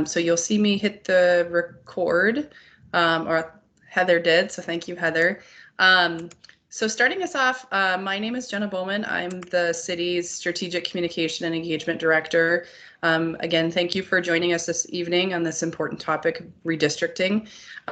So you'll see me hit the record, or Heather did, so thank you, Heather. So starting us off, my name is Jenna Bowman. I'm the city's Strategic Communication and Engagement Director. Again, thank you for joining us this evening on this important topic, redistricting.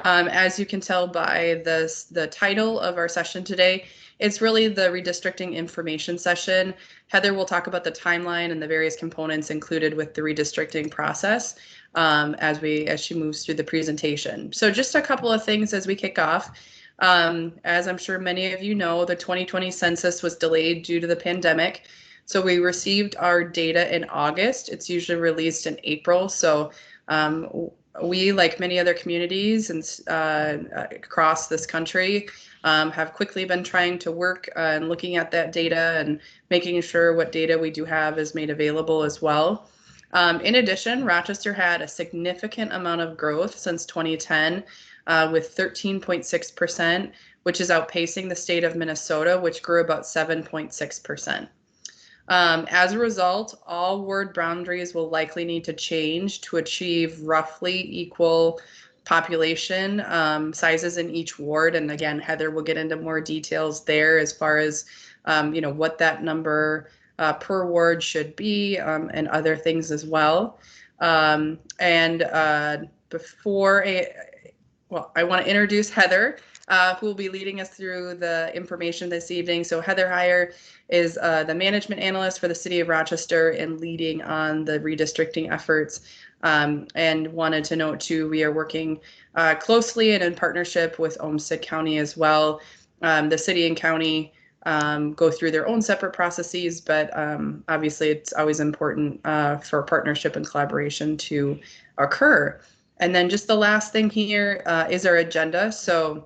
As you can tell by the title of our session today, it's really the redistricting information session. Heather will talk about the timeline and the various components included with the redistricting process as she moves through the presentation. So just a couple of things as we kick off. As I'm sure many of you know, the 2020 census was delayed due to the pandemic. So we received our data in August. It's usually released in April. So we, like many other communities and across this country, have quickly been trying to work and looking at that data and making sure what data we do have is made available as well. In addition, Rochester had a significant amount of growth since 2010 with 13.6%, which is outpacing the state of Minnesota, which grew about 7.6%. As a result, all ward boundaries will likely need to change to achieve roughly equal population sizes in each ward. And again, Heather will get into more details there as far as what that number per ward should be and other things as well. I want to introduce Heather, who will be leading us through the information this evening. So Heather Heyer is the management analyst for the city of Rochester and leading on the redistricting efforts. And wanted to note too, we are working closely and in partnership with Olmsted County as well. The city and county go through their own separate processes, but obviously it's always important for partnership and collaboration to occur. And then just the last thing here is our agenda. So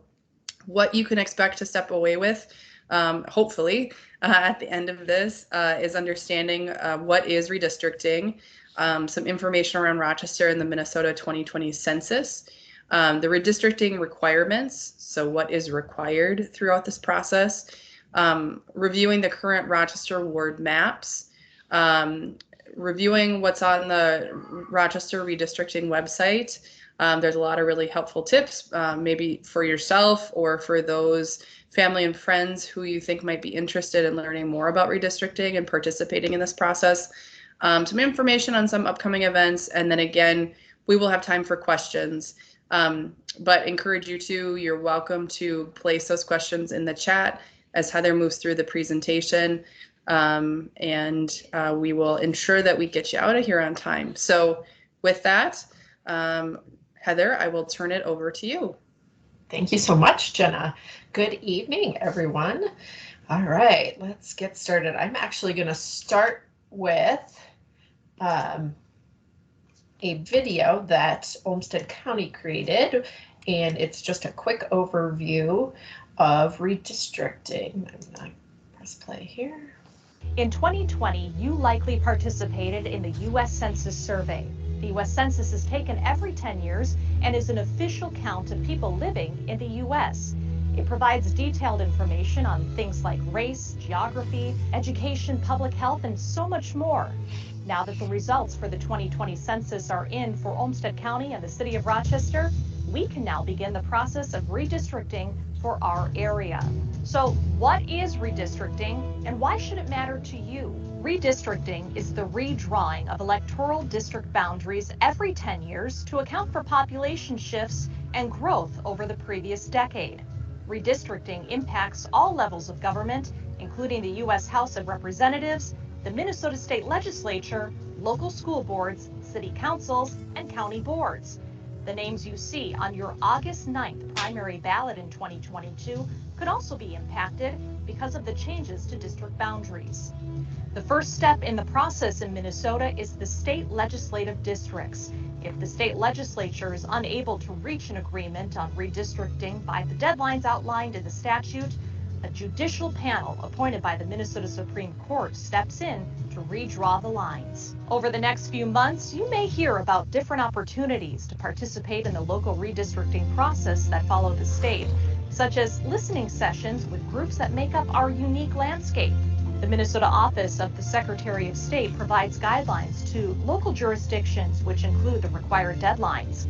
what you can expect to step away with, hopefully, at the end of this is understanding what is redistricting, some information around Rochester and the Minnesota 2020 census, the redistricting requirements, so what is required throughout this process, reviewing the current Rochester ward maps, reviewing what's on the Rochester redistricting website. There's a lot of really helpful tips, maybe for yourself or for those family and friends who you think might be interested in learning more about redistricting and participating in this process. Some information on some upcoming events, and then again, we will have time for questions. But encourage you're welcome to place those questions in the chat as Heather moves through the presentation. And we will ensure that we get you out of here on time. So with that, Heather, I will turn it over to you. Thank you so much, Jenna. Good evening, everyone. All right, let's get started. I'm actually going to start with a video that Olmsted County created, and it's just a quick overview of redistricting. I'm going to press play here. In 2020, you likely participated in the U.S. Census survey. The U.S. Census is taken every 10 years and is an official count of people living in the U.S. It provides detailed information on things like race, geography, education, public health, and so much more. Now that the results for the 2020 census are in for Olmsted County and the city of Rochester, we can now begin the process of redistricting for our area. So what is redistricting and why should it matter to you? Redistricting is the redrawing of electoral district boundaries every 10 years to account for population shifts and growth over the previous decade. Redistricting impacts all levels of government, including the U.S. House of Representatives, the Minnesota State Legislature, local school boards, city councils, and county boards. The names you see on your August 9th primary ballot in 2022 could also be impacted because of the changes to district boundaries. The first step in the process in Minnesota is the state legislative districts. If the state legislature is unable to reach an agreement on redistricting by the deadlines outlined in the statute, a judicial panel appointed by the Minnesota Supreme Court steps in to redraw the lines. Over the next few months, you may hear about different opportunities to participate in the local redistricting process that follow the state, such as listening sessions with groups that make up our unique landscape, The Minnesota Office of the Secretary of State provides guidelines to local jurisdictions, which include the required deadlines.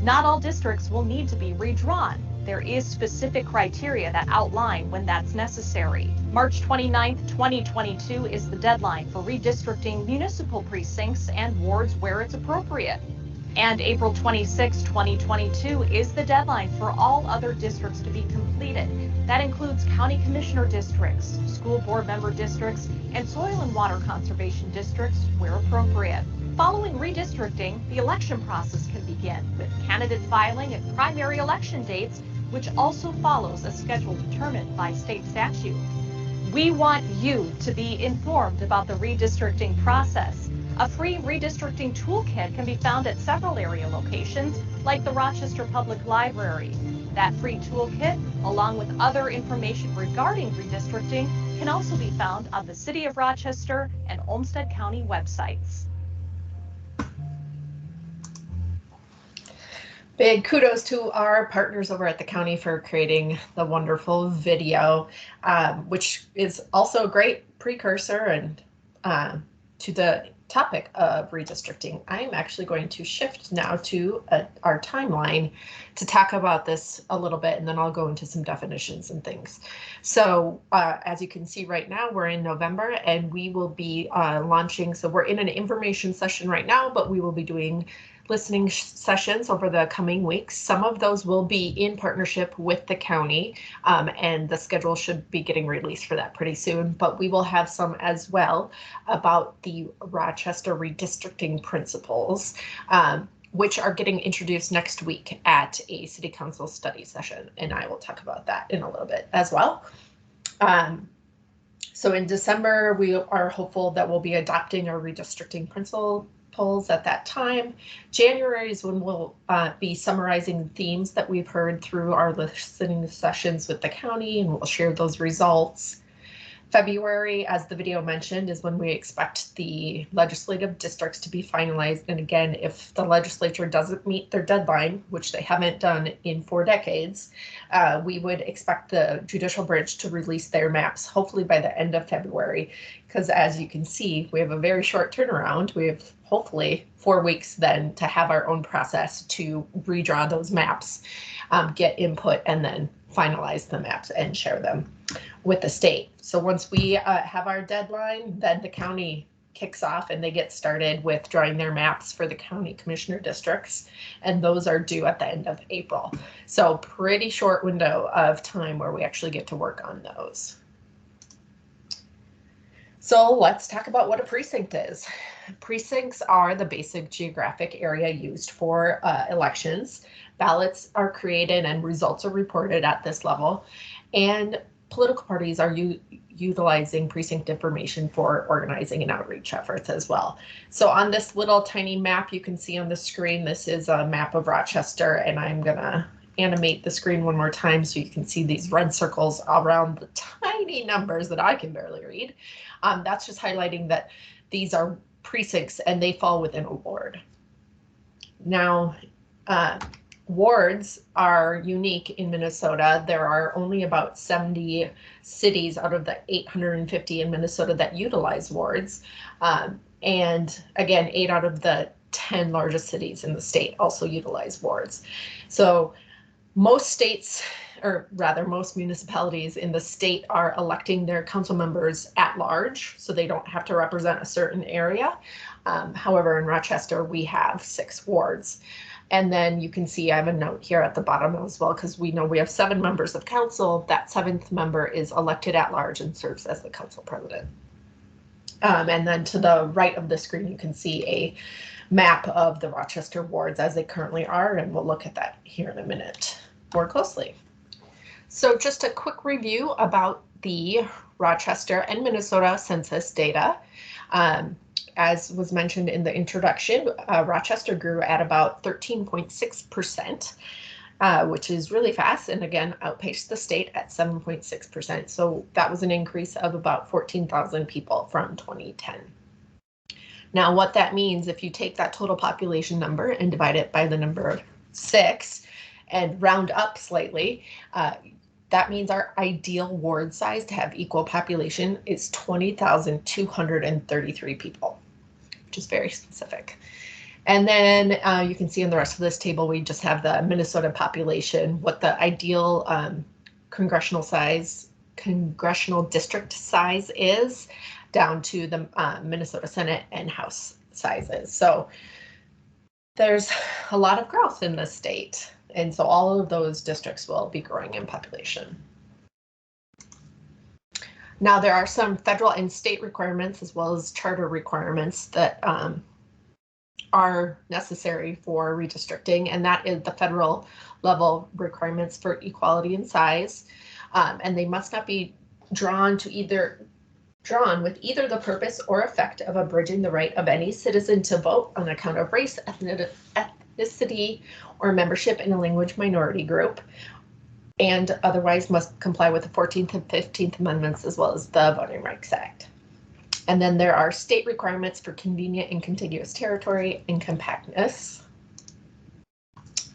Not all districts will need to be redrawn. There is specific criteria that outline when that's necessary. March 29th, 2022 is the deadline for redistricting municipal precincts and wards where it's appropriate. And April 26, 2022 is the deadline for all other districts to be completed. That includes county commissioner districts, school board member districts, and soil and water conservation districts where appropriate. Following redistricting, the election process can begin with candidate filing and primary election dates, which also follows a schedule determined by state statute. We want you to be informed about the redistricting process. A free redistricting toolkit can be found at several area locations, like the Rochester Public Library. That free toolkit, along with other information regarding redistricting, can also be found on the City of Rochester and Olmsted County websites. Big kudos to our partners over at the county for creating the wonderful video, which is also a great precursor and to the topic of redistricting. I'm actually going to shift now to our timeline to talk about this a little bit, and then I'll go into some definitions and things. So as you can see right now, we're in November, and we will be launching. So we're in an information session right now, but we will be doing listening sessions over the coming weeks. Some of those will be in partnership with the county, and the schedule should be getting released for that pretty soon, but we will have some as well about the Rochester redistricting principles, which are getting introduced next week at a city council study session, and I will talk about that in a little bit as well. So in December, we are hopeful that we'll be adopting our redistricting principles at that time. January is when we'll be summarizing themes that we've heard through our listening sessions with the county, and we'll share those results. February, as the video mentioned, is when we expect the legislative districts to be finalized. And again, if the legislature doesn't meet their deadline, which they haven't done in 4 decades, we would expect the judicial branch to release their maps, hopefully by the end of February, because as you can see, we have a very short turnaround. We have hopefully 4 weeks then to have our own process to redraw those maps, get input, and then finalize the maps and share them with the state. So once we have our deadline, then the county kicks off and they get started with drawing their maps for the county commissioner districts, and those are due at the end of April. So pretty short window of time where we actually get to work on those. So let's talk about what a precinct is. Precincts are the basic geographic area used for elections. Ballots are created and results are reported at this level, and political parties are utilizing precinct information for organizing and outreach efforts as well. So on this little tiny map you can see on the screen, this is a map of Rochester, and I'm gonna animate the screen one more time so you can see these red circles around the tiny numbers that I can barely read. That's just highlighting that these are precincts and they fall within a ward. Now, wards are unique in Minnesota. There are only about 70 cities out of the 850 in Minnesota that utilize wards. And again, 8 out of the 10 largest cities in the state also utilize wards. So most states, or rather most municipalities in the state, are electing their council members at large, so they don't have to represent a certain area. However, in Rochester, we have 6 wards. And then you can see I have a note here at the bottom as well, because we know we have 7 members of council. That 7th member is elected at large and serves as the council president. And then to the right of the screen, you can see a map of the Rochester wards as they currently are, and we'll look at that here in a minute more closely. So just a quick review about the Rochester and Minnesota census data. As was mentioned in the introduction, Rochester grew at about 13.6%, which is really fast, and again outpaced the state at 7.6%. So that was an increase of about 14,000 people from 2010. Now what that means, if you take that total population number and divide it by the number 6 and round up slightly, that means our ideal ward size to have equal population is 20,233 people, which is very specific. And then you can see in the rest of this table, we just have the Minnesota population, what the ideal congressional district size is, down to the Minnesota Senate and House sizes. So there's a lot of growth in this state. And so all of those districts will be growing in population. Now there are some federal and state requirements as well as charter requirements that are necessary for redistricting, and that is the federal level requirements for equality in size, and they must not be drawn with either the purpose or effect of abridging the right of any citizen to vote on account of race, ethnicity, or membership in a language minority group, and otherwise must comply with the 14th and 15th Amendments as well as the Voting Rights Act. And then there are state requirements for convenient and contiguous territory and compactness.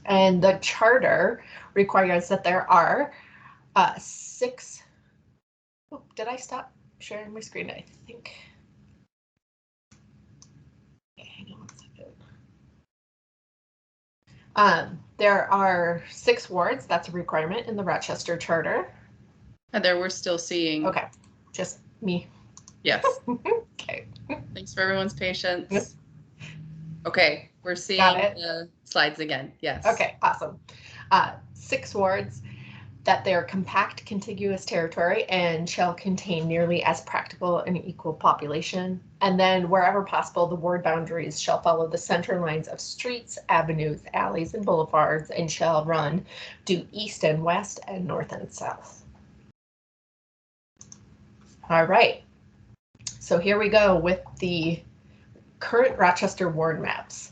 And the charter requires that there are 6. Oh, did I stop sharing my screen? I think. Okay, hang on 1 second. There are 6 wards. That's a requirement in the Rochester charter. Heather, we're still seeing. Okay, just me. Yes. Okay. Thanks for everyone's patience. Yep. Okay, we're seeing the slides again. Yes. Okay, awesome. 6 wards, that they are compact, contiguous territory and shall contain nearly as practical an equal population. And then wherever possible, the ward boundaries shall follow the center lines of streets, avenues, alleys, and boulevards, and shall run due east and west and north and south. All right. So here we go with the current Rochester ward maps.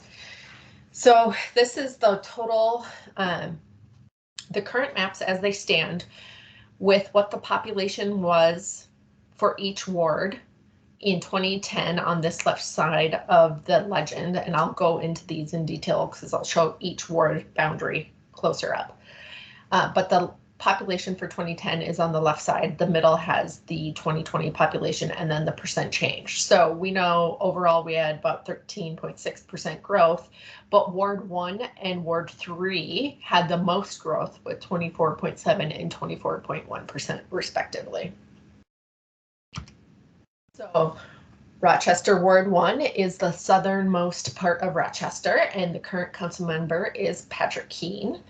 So this is the total, the current maps as they stand with what the population was for each ward in 2010 on this left side of the legend. And I'll go into these in detail because I'll show each ward boundary closer up. But the population for 2010 is on the left side. The middle has the 2020 population and then the percent change. So we know overall we had about 13.6% growth, but Ward 1 and Ward 3 had the most growth with 24.7 and 24.1% respectively. So Rochester Ward 1 is the southernmost part of Rochester, and the current council member is Patrick Keene.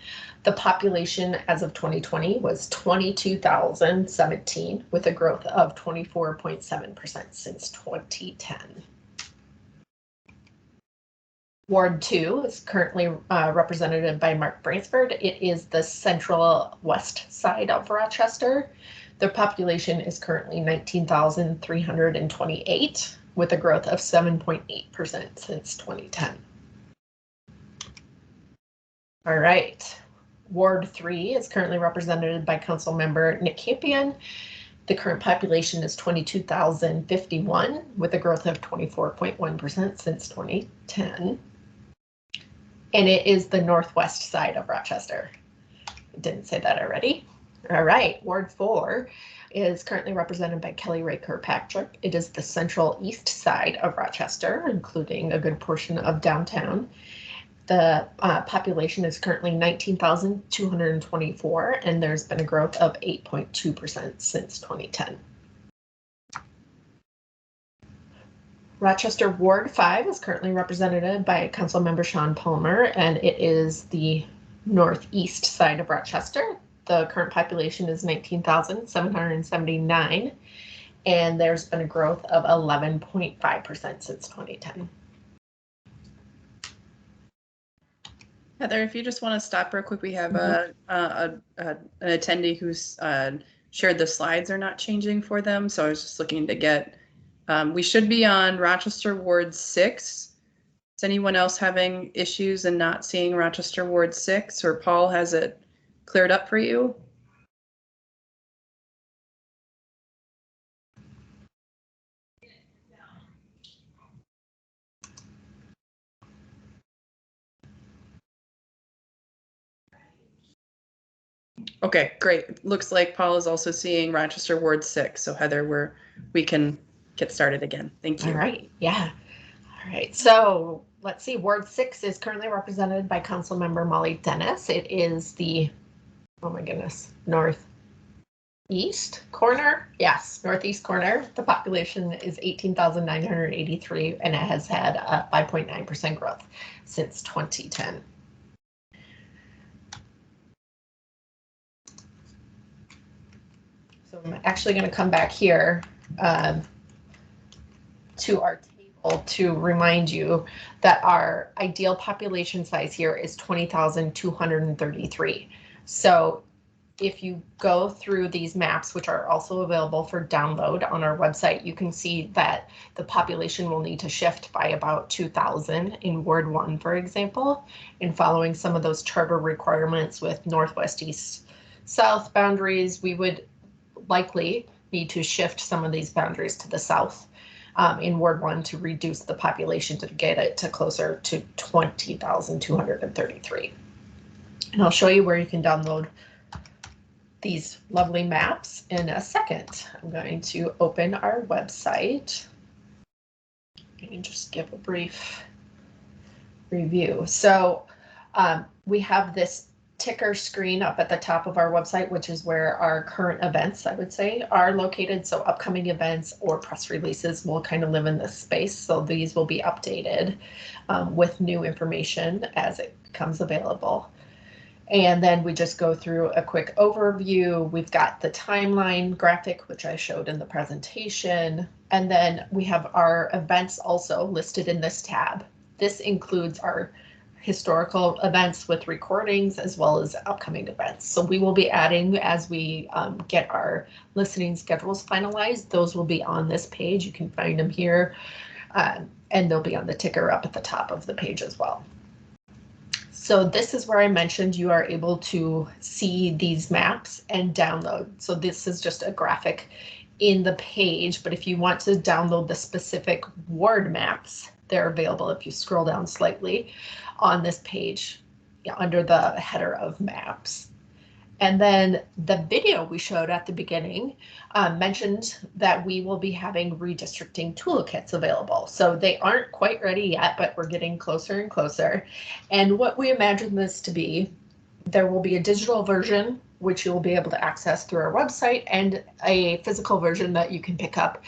The population as of 2020 was 22,017 with a growth of 24.7% since 2010. Ward 2 is currently represented by Mark Bransford. It is the central west side of Rochester. The population is currently 19,328 with a growth of 7.8% since 2010. All right. Ward 3 is currently represented by council member Nick Campion. The current population is 22,051 with a growth of 24.1% since 2010. And it is the northwest side of Rochester. I didn't say that already. All right, Ward 4 is currently represented by Kelly Ray Kirkpatrick. It is the central east side of Rochester, including a good portion of downtown. The population is currently 19,224, and there's been a growth of 8.2% since 2010. Rochester Ward 5 is currently represented by Council Member Sean Palmer, and it is the northeast side of Rochester. The current population is 19,779, and there's been a growth of 11.5% since 2010. Heather, if you just want to stop real quick, we have an attendee who's shared the slides are not changing for them. So I was just looking to get, we should be on Rochester Ward 6. Is anyone else having issues and not seeing Rochester Ward 6, or Paul, has it cleared up for you? Okay, great. Looks like Paul is also seeing Rochester Ward 6. So Heather, we can get started again. Thank you. All right, yeah. All right, so let's see, Ward 6 is currently represented by Councilmember Molly Dennis. It is the, oh my goodness, northeast corner? Yes, northeast corner. The population is 18,983 and it has had a 5.9% growth since 2010. So I'm actually going to come back here to our table to remind you that our ideal population size here is 20,233. So if you go through these maps, which are also available for download on our website, you can see that the population will need to shift by about 2,000 in Ward 1, for example, and following some of those charter requirements with northwest, east, south boundaries, we would likely need to shift some of these boundaries to the south in Ward 1 to reduce the population to get it to closer to 20,233. And I'll show you where you can download these lovely maps in a second. I'm going to open our website and just give a brief review. So we have this ticker screen up at the top of our website, which is where our current events, I would say, are located. So upcoming events or press releases will kind of live in this space. So these will be updated with new information as it becomes available. And then we just go through a quick overview. We've got the timeline graphic, which I showed in the presentation. And then we have our events also listed in this tab. This includes our historical events with recordings as well as upcoming events. So we will be adding as we get our listening schedules finalized. Those will be on this page. You can find them here and they'll be on the ticker up at the top of the page as well. So this is where I mentioned you are able to see these maps and download. So this is just a graphic in the page, but if you want to download the specific ward maps, they're available if you scroll down slightly on this page under the header of maps. And then the video we showed at the beginning mentioned that we will be having redistricting toolkits available. So they aren't quite ready yet, but we're getting closer and closer. And what we imagine this to be, there will be a digital version, which you'll be able to access through our website, and a physical version that you can pick up.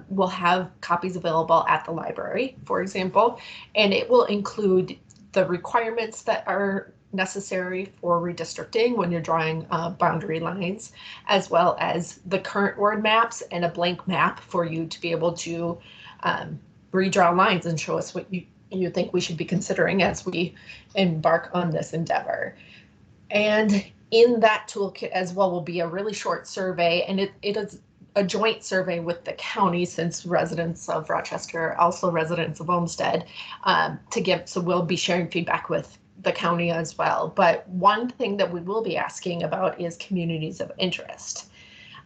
We'll have copies available at the library, for example, and it will include the requirements that are necessary for redistricting when you're drawing boundary lines, as well as the current ward maps and a blank map for you to be able to redraw lines and show us what you think we should be considering as we embark on this endeavor. And in that toolkit as well will be a really short survey, and it is a joint survey with the county, since residents of Rochester are also residents of Olmsted, so we'll be sharing feedback with the county as well. But one thing that we will be asking about is communities of interest.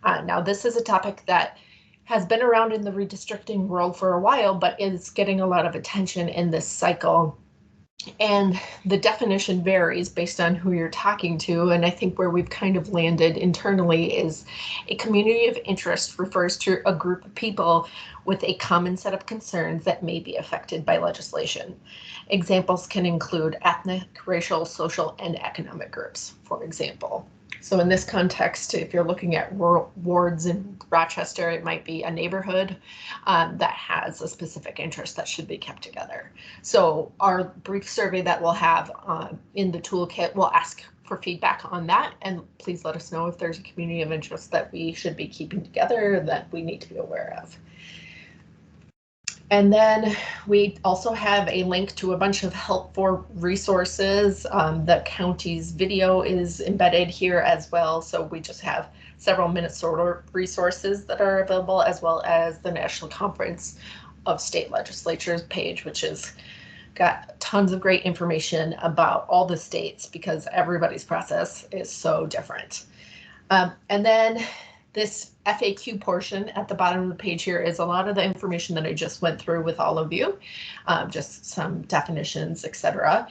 Now, this is a topic that has been around in the redistricting world for a while, but is getting a lot of attention in this cycle. And the definition varies based on who you're talking to. And I think where we've kind of landed internally is a community of interest refers to a group of people with a common set of concerns that may be affected by legislation. Examples can include ethnic, racial, social, and economic groups, for example. So in this context, if you're looking at wards in Rochester, it might be a neighborhood that has a specific interest that should be kept together. So our brief survey that we'll have in the toolkit will ask for feedback on that, and please let us know if there's a community of interest that we should be keeping together that we need to be aware of. And then we also have a link to a bunch of helpful resources. The county's video is embedded here as well. So we just have several Minnesota resources that are available, as well as the National Conference of State Legislatures page, which has got tons of great information about all the states because everybody's process is so different. And then this FAQ portion at the bottom of the page here is a lot of the information that I just went through with all of you, just some definitions, etc.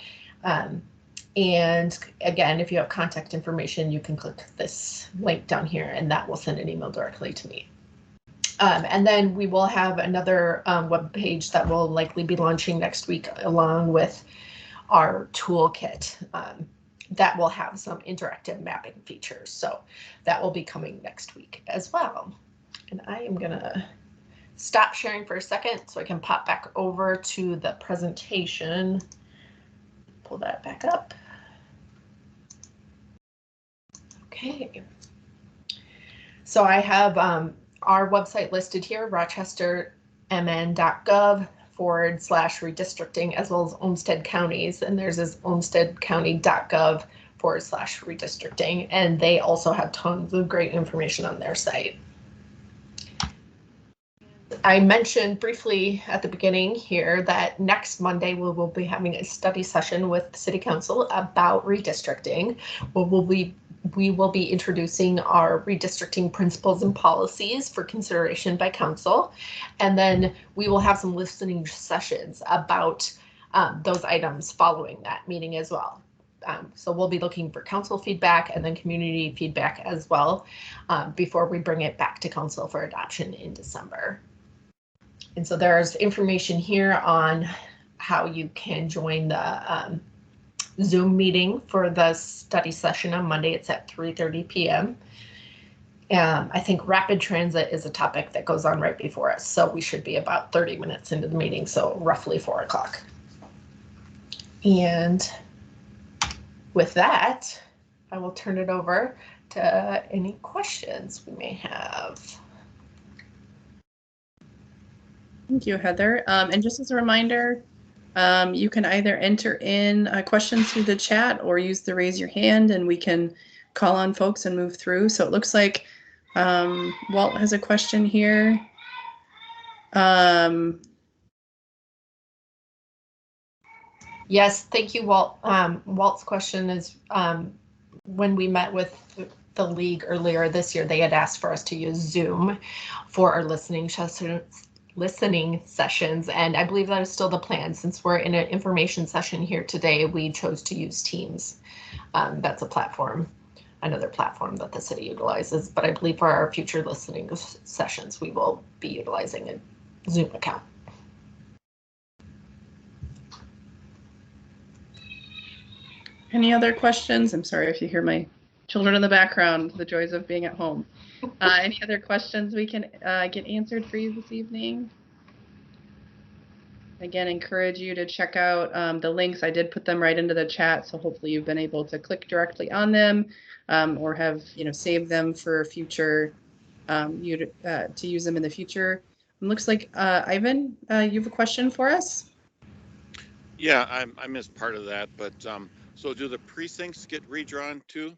And again, if you have contact information, you can click this link down here and that will send an email directly to me. And then we will have another web page that will likely be launching next week along with our toolkit that will have some interactive mapping features. So that will be coming next week as well. And I am gonna stop sharing for a second so I can pop back over to the presentation. Pull that back up. Okay. So I have our website listed here, rochestermn.gov/redistricting, as well as Olmsted counties, and there's this olmstedcounty.gov/redistricting, and they also have tons of great information on their site. I mentioned briefly at the beginning here that next Monday we will be having a study session with City Council about redistricting. We will be introducing our redistricting principles and policies for consideration by council, and then we will have some listening sessions about those items following that meeting as well. So we'll be looking for council feedback and then community feedback as well before we bring it back to council for adoption in December. And so there's information here on how you can join the Zoom meeting for the study session on Monday. It's at 3:30 p.m. I think rapid transit is a topic that goes on right before us, so we should be about 30 minutes into the meeting, so roughly 4 o'clock. And with that, I will turn it over to any questions we may have. Thank you, Heather. And just as a reminder, you can either enter in questions through the chat or use the raise your hand and we can call on folks and move through. So it looks like Walt has a question here. Yes, thank you, Walt. Walt's question is, when we met with the league earlier this year, they had asked for us to use Zoom for our listening sessions, and I believe that is still the plan. Since we're in an information session here today, we chose to use Teams. That's a platform, another platform that the city utilizes, but I believe for our future listening sessions, we will be utilizing a Zoom account. Any other questions? I'm sorry if you hear my children in the background, the joys of being at home. Any other questions we can get answered for you this evening? Again, encourage you to check out the links. I did put them right into the chat, so hopefully you've been able to click directly on them or have saved them for future to use them in the future. It looks like Ivan, you have a question for us? Yeah, I missed part of that, but so do the precincts get redrawn too?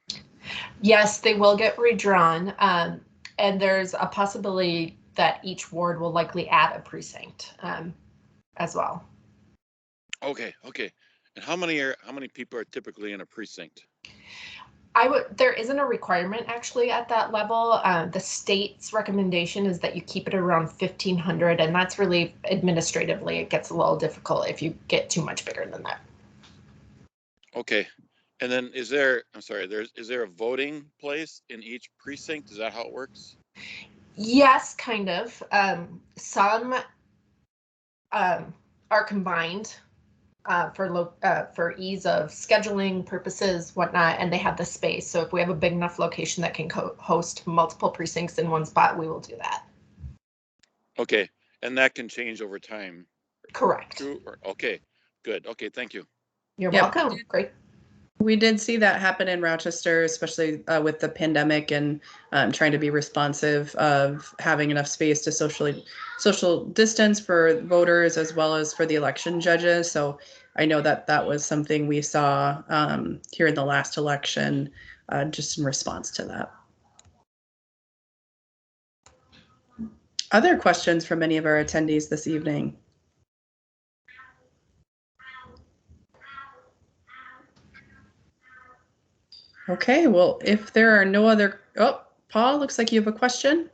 Yes, they will get redrawn, and there's a possibility that each ward will likely add a precinct as well. Okay. And how many people are typically in a precinct? There isn't a requirement actually at that level. The state's recommendation is that you keep it around 1,500, and that's really administratively, it gets a little difficult if you get too much bigger than that. Okay. And then is there a voting place in each precinct? Is that how it works? Yes, kind of. Some are combined for ease of scheduling purposes, whatnot, and they have the space. So if we have a big enough location that can host multiple precincts in one spot, we will do that. Okay, and that can change over time. Correct. Okay, good. Okay, thank you. You're welcome. Great. We did see that happen in Rochester, especially with the pandemic and trying to be responsive of having enough space to social distance for voters as well as for the election judges. So I know that that was something we saw here in the last election, just in response to that. Other questions from any of our attendees this evening? Okay, well, if there are no other, oh, Paul, looks like you have a question.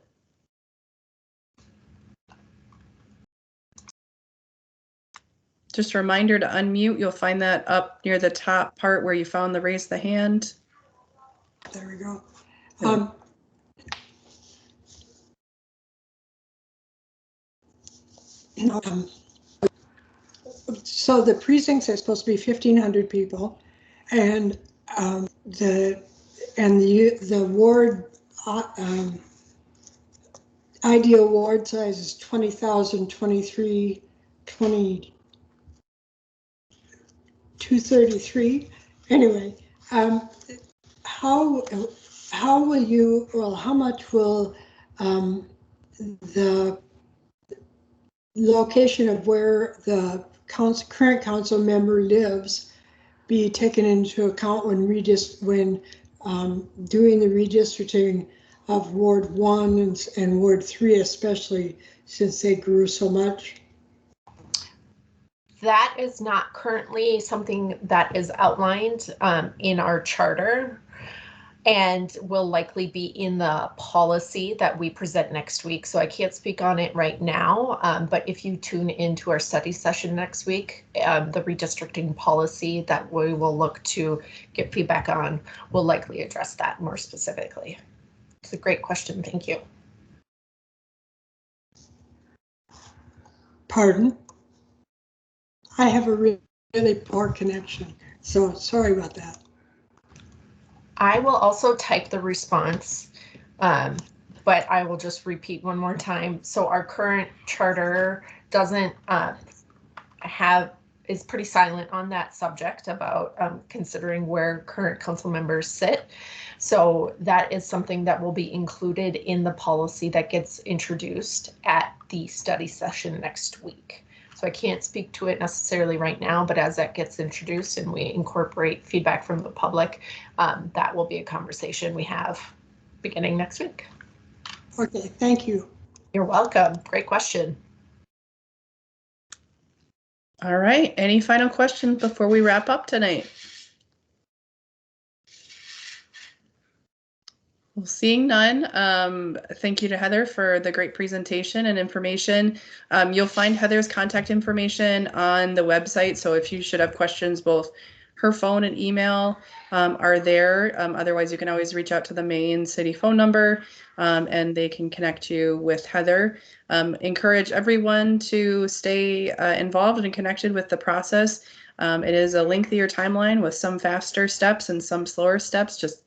Just a reminder to unmute. You'll find that up near the top part where you found the raise the hand. There we go. So the precincts are supposed to be 1,500 people, and the ward ideal ward size is 20,000, 23, 20, 233. Anyway, how will you, well, how much will the location of where the current council member lives be taken into account when doing the redistricting of Ward 1 and Ward 3, especially since they grew so much? That is not currently something that is outlined in our charter, and will likely be in the policy that we present next week. So I can't speak on it right now, but if you tune into our study session next week, the redistricting policy that we will look to get feedback on will likely address that more specifically. It's a great question, thank you. Pardon? I have a really poor connection, so sorry about that. I will also type the response, but I will just repeat one more time. So our current charter doesn't is pretty silent on that subject about considering where current council members sit. So that is something that will be included in the policy that gets introduced at the study session next week. So I can't speak to it necessarily right now, but as that gets introduced and we incorporate feedback from the public, that will be a conversation we have beginning next week. Okay, thank you. You're welcome. Great question. All right, any final questions before we wrap up tonight? Well, seeing none, thank you to Heather for the great presentation and information. You'll find Heather's contact information on the website, so if you should have questions, both her phone and email are there. Otherwise, you can always reach out to the main city phone number and they can connect you with Heather. Encourage everyone to stay involved and connected with the process. It is a lengthier timeline with some faster steps and some slower steps, just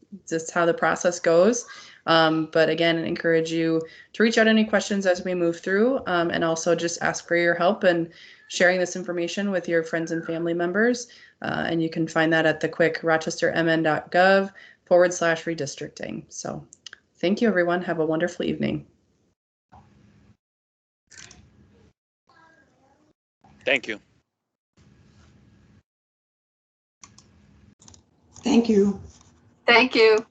how the process goes. But again, I encourage you to reach out any questions as we move through, and also just ask for your help and sharing this information with your friends and family members. And you can find that at the quick rochestermn.gov/redistricting. So thank you, everyone. Have a wonderful evening. Thank you. Thank you. Thank you.